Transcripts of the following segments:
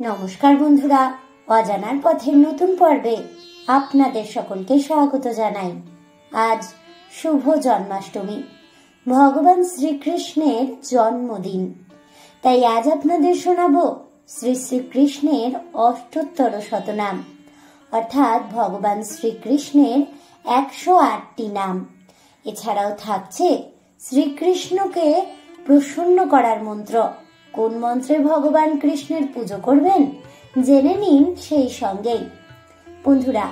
নমস্কার বন্ধুরা, অজানার পথের নতুন পর্বে আপনাদের সকলকে স্বাগত জানাই। আজ শুভ জন্মাষ্টমী, ভগবান শ্রীকৃষ্ণের জন্মদিন। তাই আজ আপনাদের শোনাবো শ্রী শ্রীকৃষ্ণের অষ্টোত্তর শতনাম, অর্থাৎ ভগবান শ্রীকৃষ্ণের 108টি নাম। এছাড়াও থাকছে শ্রীকৃষ্ণকে প্রসন্ন করার মন্ত্র। কোন মন্ত্রে ভগবান কৃষ্ণের পুজো করবেন জেনে নিন সেই সঙ্গেই। বন্ধুরা,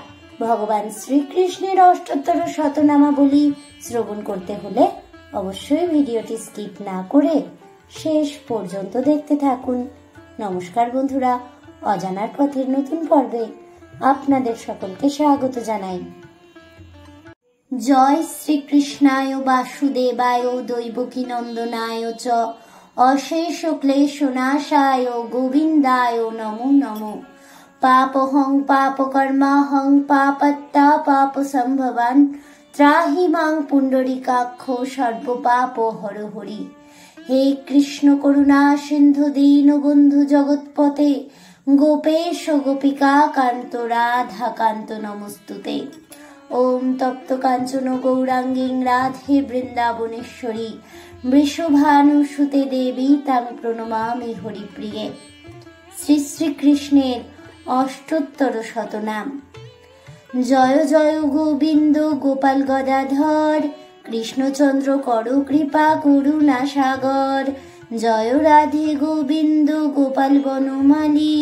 ভগবান শ্রীকৃষ্ণের অষ্টোত্তর শতনামাবলী শ্রবণ করতে হলে অবশ্যই ভিডিওটি স্কিপ না করে শেষ পর্যন্ত দেখতে থাকুন। নমস্কার বন্ধুরা, অজানার পথের নতুন পর্বে আপনাদের সকলকে স্বাগত জানাই। জয় শ্রীকৃষ্ণায় বাসুদেবায় দৈবকী নন্দনায় চ অশেষ ক্লেশ নাশায় গোবিন্দায় নমো নমো। পাপহং পাপকর্মাহং পাপত্তা পাপ সম্ভবান ত্রাহি মাং পুণ্ডরিকাক্ষ সর্ব পাপ হর হরি। হে কৃষ্ণ করুণা সিন্ধু দীনবন্ধু জগৎপতে গোপেশ গোপিকা কান্ত রাধা কান্ত নমস্তুতে। ওম তপ্ত কাঞ্চন গৌরাঙ্গীং রাধে বৃন্দাবনেশ্বরী বৃষভানুসুতে দেবী তাং প্রণমামি হরিপ্রিয়ে। শ্রী শ্রীকৃষ্ণের অষ্টোত্তর শতনাম। জয় জয় গোবিন্দ গোপাল গদাধর কৃষ্ণচন্দ্র কর কৃপা করুণা সাগর। জয় রাধে গোবিন্দ গোপাল বনমালী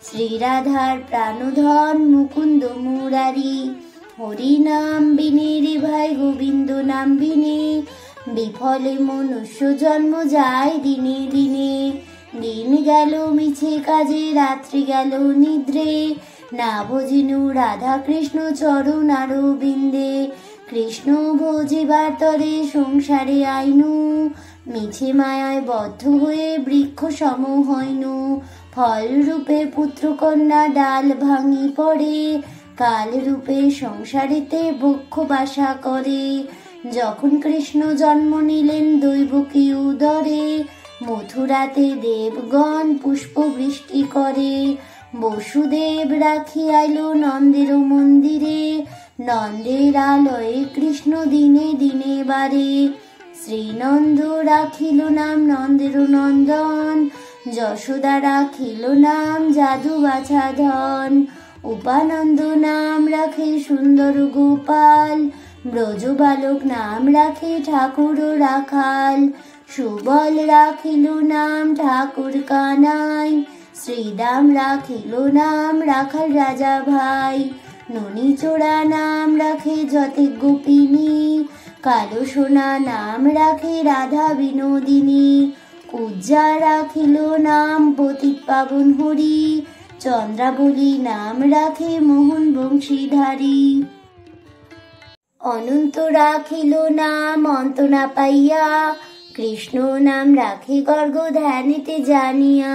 শ্রীরাধার প্রাণধন মুকুন্দ মুরারি। হরি নাম বিনে রে ভাই গোবিন্দ নাম বিনে বিফলে মনুষ্য জন্ম যায় দিনে দিনে। দিন গেল মিছে কাজে রাত্রি গেল নিদ্রে না ভজিনু রাধা কৃষ্ণ চরণ আরবিন্দে। কৃষ্ণ ভজিবার তরে সংসারে আইনু মিছে মায়ায় বদ্ধ হয়ে বৃক্ষ সম হইনু। ফল রূপে পুত্র কন্যা ডাল ভাঙি পড়ে কাল রূপে সংসারেতে বক্ষ বাসা করে। যখন কৃষ্ণ জন্ম নিলেন দৈবকী উদরে মথুরাতে দেবগণ পুষ্প বৃষ্টি করে। বসুদেব রাখি আইল নন্দের মন্দিরে নন্দের আলয়ে কৃষ্ণ দিনে দিনে বারে। শ্রীনন্দ রাখিল নাম নন্দের নন্দন যশোদা রাখিল নাম যাদু বাছা ধন। উপানন্দ নাম রাখে সুন্দর গোপাল ব্রজ বালক নাম রাখে ঠাকুর রাখাল। সুবল রাখিল নাম ঠাকুর কানাই শ্রীরাম রাখিল নাম রাখাল রাজা ভাই। ননী চোরা নাম রাখে যতে গোপিনী কালো সোনা নাম রাখে রাধা বিনোদিনী। কুজ্জা রাখিল নাম পতিত পাবন হরি চন্দ্রাবলী নাম রাখে মোহন বংশীধারী। অনন্ত রাখিল নাম অন্ত না পাইয়া কৃষ্ণ নাম রাখে গর্গ ধ্যানেতে জানিয়া।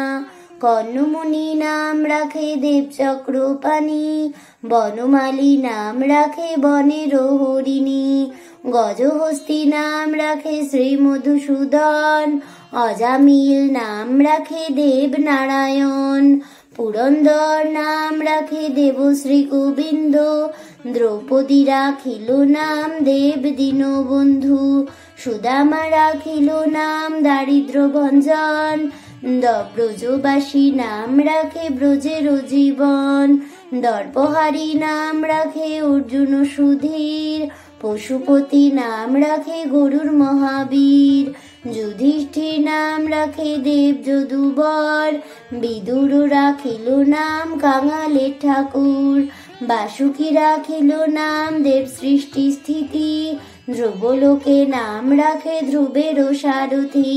কর্ণমণি নাম রাখে দেবচক্র পানি বনমালী নাম রাখে বনের হরিণী। গজহস্তি নাম রাখে শ্রী মধুসূদন অজামিল নাম রাখে দেব নারায়ণ। পুরন্দর নাম রাখে দেবশ্রী গোবিন্দ দ্রৌপদী রাখিল নাম দেব দীনবন্ধু। সুদামা রাখিল নাম দারিদ্র ভঞ্জন ব্রজবাসী নাম রাখে ব্রজের জীবন। দর্পহারী নাম রাখে অর্জুন সুধীর পশুপতি নাম রাখে গরুর মহাবীর। যুধিষ্ঠির নাম রাখে দেব যদুবর বিদুর রাখিল নাম কাঙালের ঠাকুর। বাসুকি রাখিল নাম দেব সৃষ্টি স্থিতি ধ্রুবলোকে নাম রাখে ধ্রুবের সারথি।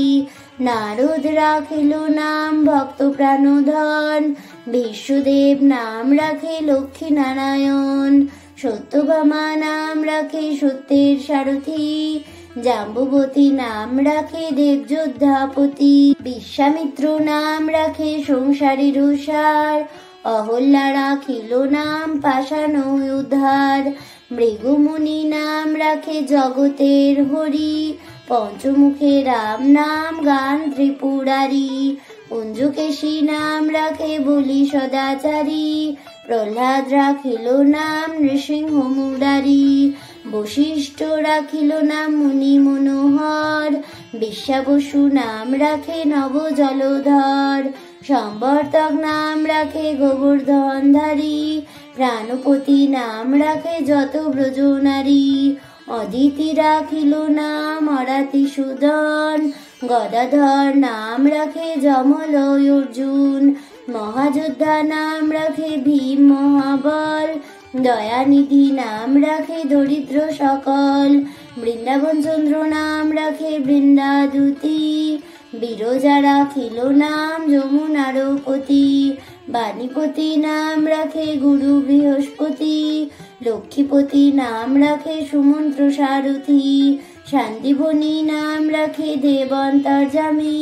নারদ রাখিল নাম ভক্ত প্রাণধন বিশ্বদেব নাম রাখে লক্ষ্মী নারায়ণ। সত্যভামা নাম রাখে সত্যের সারথি জাম্বুবতী নাম রাখে দেব যোদ্ধাপতি। বিশ্বামিত্র নাম রাখে সংসারের সার অহল্যা রাখিল নাম পাষাণ উদ্ধার। মৃগমুনি নাম রাখে জগতের হরি পঞ্চমুখে রাম নাম গান ত্রিপুরারি। অঞ্জুকেশী নাম রাখে বলি সদাচারী, প্রহ্লাদ রাখিল নাম নৃসিংহ মুরারি, বশিষ্ঠ রাখিল নাম মুনি মনোহর, বিশ্বাবসু নাম রাখে নব জলধর, সম্বর্তক নাম রাখে গোবর্ধনধারী, প্রাণপতি নাম রাখে যত ব্রজ নারী, অদিতি রাখিল নাম অরাতি সুদন, গদাধর নাম রাখে যমলয় অর্জুন, মহাযোদ্ধা নাম রাখে ভীম মহাবল, দয়ানিধি নাম রাখে দরিদ্র সকল, বৃন্দাবন চন্দ্র নাম রাখে বৃন্দাদূতি, বিরজা রাখিল নাম যমুনার পতি, বাণীপতি নাম রাখে গুরু বৃহস্পতি, লক্ষ্মীপতি নাম রাখে সুমন্ত্র সারথি, শান্তিবনী নাম রাখে দেবন্তর্যামী,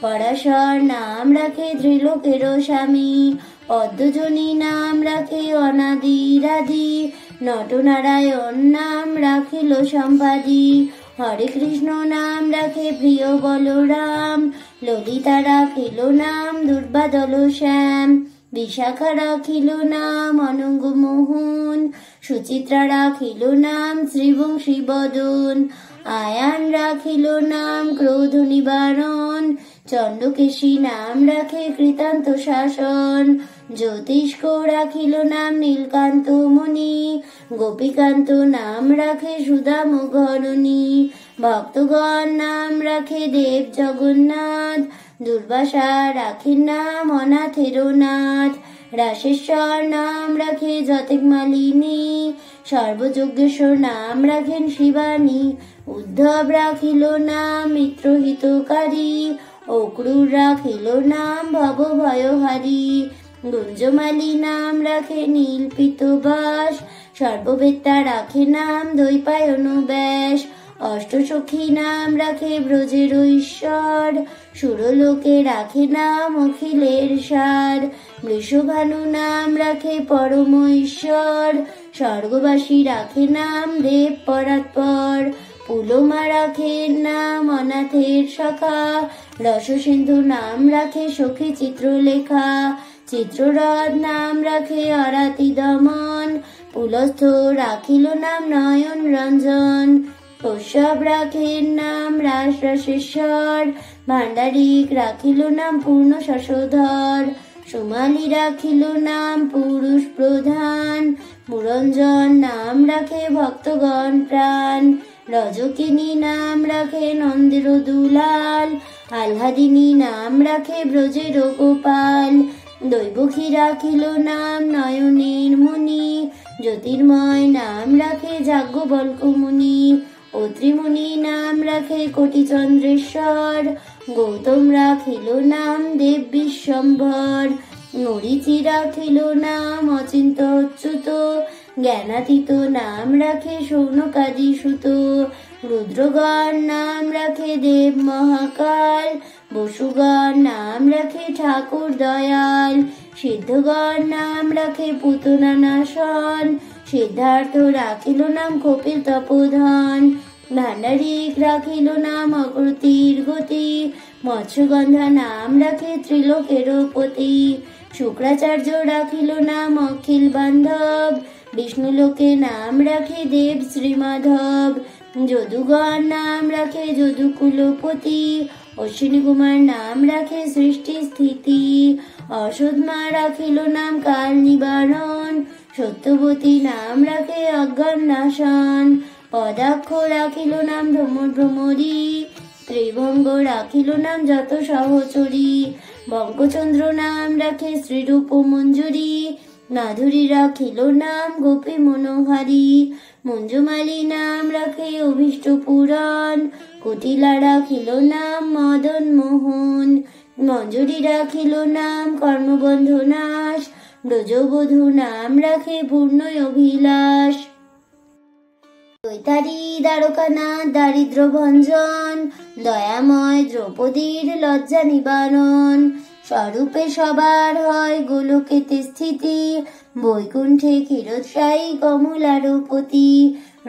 পরাশর নাম রাখে ত্রিলোকের স্বামী, পদ্মজনী নাম রাখে অনাদিরাদি, নটনারায়ণ নাম রাখিল সম্পাদি, হরে কৃষ্ণ নাম রাখে প্রিয় বলরাম, ললিতা রাখিল নাম দুর্বাদল শ্যাম, বিশাখা রাখিল নাম অনঙ্গ মোহন, সুচিত্রা রাখিল নাম শ্রীবংশী বদন, আয়ান রাখিল নাম ক্রোধ নিবারণ, চন্দ্রকেশী নাম রাখে কৃতান্ত শাসন, জ্যোতিষ্ক রাখিল নাম নীলকান্ত মুনি, গোপীকান্ত নাম রাখে সুদাম ঘরণী, ভক্তগণ নাম রাখে দেব জগন্নাথ, দুর্বাসা রাখে নাম অনাথের নাথ, রাশেশ্বর নাম রাখে যতেক মালিনী, সর্বযজ্ঞেশ্বর নাম রাখেন শিবানী, উদ্ধব রাখিল নাম মিত্রহিতকারী, অক্রূর রাখিল নাম ভব ভয়হারী, গুঞ্জমালী নাম রাখে নীল পিতবাস, সর্ববেত্তা রাখে নাম দ্বৈপায়ন ব্যাস, অষ্টসখী নাম রাখে ব্রজের ঈশ্বর, সুরলোকে রাখে নাম অখিলের সার, বৃষভানু নাম রাখে পরম ঈশ্বর, স্বর্গবাসী রাখে নাম দেব পরাৎপর, পুলমা রাখে নাম অনাথের সখা, রসসিন্ধু নাম রাখে সখী চিত্রলেখা, চিত্ররথ নাম রাখে অরাতি দমন, পুলস্থ রাখিল নাম নয়ন রঞ্জন, কশ্যপ রাখেন নাম রাস রসেশ্বর, ভাণ্ডারিক রাখিল নাম পূর্ণ শশধর, সোমালি রাখিল নাম পুরুষ প্রধান, মুরঞ্জন নাম রাখে ভক্তগণ প্রাণ, রজকিনী নাম রাখে নন্দের দুলাল, আহ্লাদিনী নাম রাখে ব্রজের গোপাল, দৈবকী রাখিল নাম নয়নের মুনি, জ্যোতির্ময় নাম রাখে যাজ্ঞবল্ক মুনি, অত্রিমুনি নাম রাখে কোটি চন্দ্রেশ্বর, গৌতম রাখিল নাম দেব বিশ্বম্ভর, মরীচি রাখিল নাম অচিন্ত অচ্যুত, জ্ঞানাতীত নাম রাখে সৌনকাদি সুত, রুদ্রগণ নাম রাখে দেব মহাকাল, বসুগণ নাম রাখে ঠাকুর দয়াল, সিদ্ধগণ নাম রাখে পুতনা নাশন, সিদ্ধার্থ রাখিল নাম কপিল তপোধন, ভাণ্ডারিক রাখিল নাম অগ্রতির গতি, মৎস্যগন্ধা নাম রাখে ত্রিলোকের পতি, শুক্রাচার্য রাখিল নাম অখিল বান্ধব, বিষ্ণুলোকে নাম রাখে দেব শ্রীমাধব, যদুগণ নাম রাখে যদুকুলপতি, অশ্বিনী কুমার নাম রাখে সৃষ্টি স্থিতি, অসুধমা রাখিল নাম কাল নিবারণ, সত্যবতী নাম রাখে অজ্ঞান নাশন, পদাক্ষ রাখিল নাম ভ্রমর ভ্রমরী, ত্রিভঙ্গ রাখিল নাম যত সহচরী, বঙ্কচন্দ্র নাম রাখে শ্রীরূপ মঞ্জুরি, মাধুরী রাখিল নাম গোপী মনোহারী, মঞ্জুমালী নাম রাখে অভীষ্ট পুরাণ, কুটিলা রাখিল নাম মদন মোহন, মঞ্জুরি রাখিল নাম কর্মবন্ধ নাশ, ব্রজবধূ নাম রাখে পূর্ণ অভিলাষ, দৈতারি দ্বারকানাথ দারিদ্র ভঞ্জন, দয়াময় দ্রৌপদীর লজ্জা নিবারণ, স্বরূপে সবার হয় গোলকেতে স্থিতি, বৈকুণ্ঠে ক্ষীরোৎসায়ী কমলার পতি,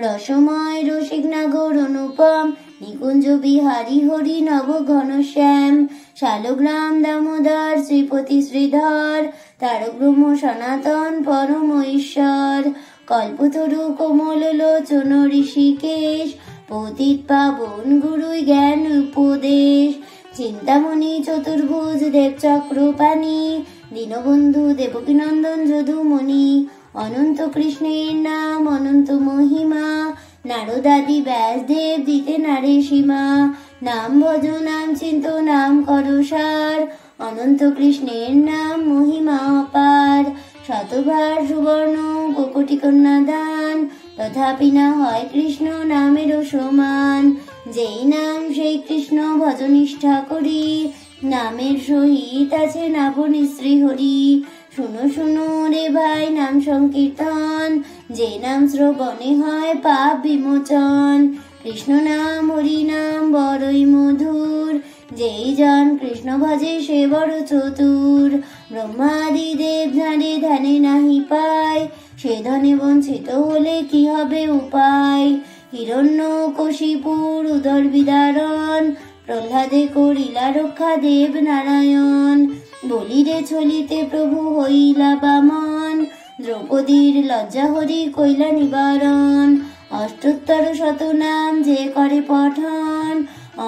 রসময় রসিক নাগর অনুপম, নিকুঞ্জ বিহারী হরি নব ঘনশ্যাম, শালগ্রাম দামোদর শ্রীপতি শ্রীধর, তারক ব্রহ্ম সনাতন পরম ঈশ্বর, কল্পতরু কোমল লোচন ঋষিকেশ, পতিত পাবন গুরুই জ্ঞান উপদেশ, চিন্তামণি চতুর্ভুজ দেব চক্রপাণি, দীনবন্ধু দেবকীনন্দন যদুমণি, অনন্ত কৃষ্ণের নাম অনন্ত মহিমা, নারদাদি ব্যাসদেব দিতে নারে সীমা, নাম ভজ নাম চিন্ত নাম করো সার, অনন্ত কৃষ্ণের নাম মহিমা অপার, শতভার সুবর্ণ কোটি কন্যা দান, তথাপি না হয় কৃষ্ণ নামেরও সমান, যেই নাম সেই কৃষ্ণ ভজনিষ্ঠা করি, নামের সহিত আছে নাভনি শ্রীহরি, শুনো শুনো রে ভাই নাম সংকীর্তন, যে নাম শ্রবণে হয় পাপ বিমোচন, কৃষ্ণ নাম হরি নাম বড়ই মধুর, যেই জন কৃষ্ণ ভজে সে বড় চতুর, ব্রহ্মাদি দেব ধ্যানে ধ্যানে নাহি পায়, সে ধনে বঞ্চিত হলে কি হবে উপায়, হিরণ্য কশিপুর উদর বিদারণ, প্রহ্লাদে করিলা রক্ষা দেব নারায়ণ, বলিরে ছলিতে প্রভু হইলা বামন, দ্রৌপদীর লজ্জা হরি কইলা নিবারণ, অষ্টোত্তর শত নাম যে করে পঠন,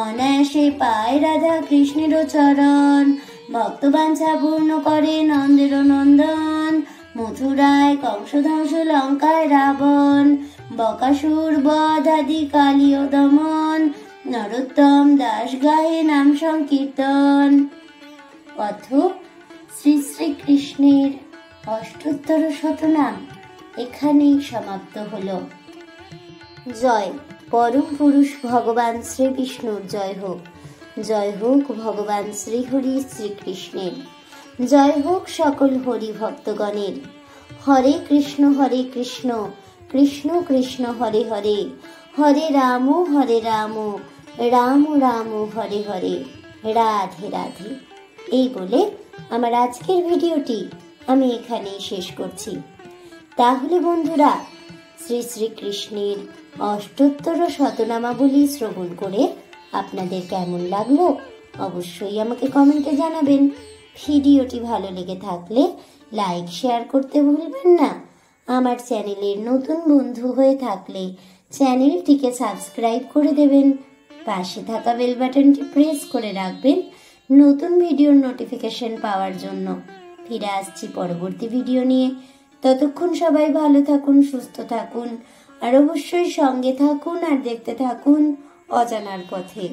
অনায়াসে পায় রাধা কৃষ্ণের চরণ, ভক্তবাঞ্ছা পূর্ণ করে নন্দের নন্দন, মথুরায় কংস ধ্বংস লঙ্কায় রাবণ, বকাসুর বধ আদি কালীয় দমন, নরোত্তম দাস গায়ে নাম সংকীর্তন। অথ শ্রী শ্রীকৃষ্ণের অষ্টোত্তর শতনাম এখানেই সমাপ্ত হলো। জয় পরম পুরুষ ভগবান শ্রী বিষ্ণুর জয় হোক, জয় হোক ভগবান শ্রীহরি শ্রীকৃষ্ণের, জয় হোক সকল হরি ভক্তগণের। হরে কৃষ্ণ কৃষ্ণ কৃষ্ণ হরে হরে, হরে রাম রাম রাম হরে হরে, রাধে রাধে। এই বলে আমার আজকের ভিডিওটি আমি এখানেই শেষ করছি। তাহলে বন্ধুরা, শ্রী শ্রীকৃষ্ণের অষ্টোত্তর শতনামাবলী শ্রবণ করে আপনাদের কেমন লাগলো অবশ্যই আমাকে কমেন্টে জানাবেন। ভিডিওটি ভালো লেগে থাকলে লাইক শেয়ার করতে ভুলবেন না। আমার চ্যানেলের নতুন বন্ধু হয়ে থাকলে চ্যানেলটিকে সাবস্ক্রাইব করে দেবেন, পাশে থাকা বেল বাটনটি প্রেস করে রাখবেন নতুন ভিডিওর নোটিফিকেশন পাওয়ার জন্য। ফিরে আসছি পরবর্তী ভিডিও নিয়ে। ততক্ষণ সবাই ভালো থাকুন, সুস্থ থাকুন, আর অবশ্যই সঙ্গে থাকুন আর দেখতে থাকুন অজানার পথে।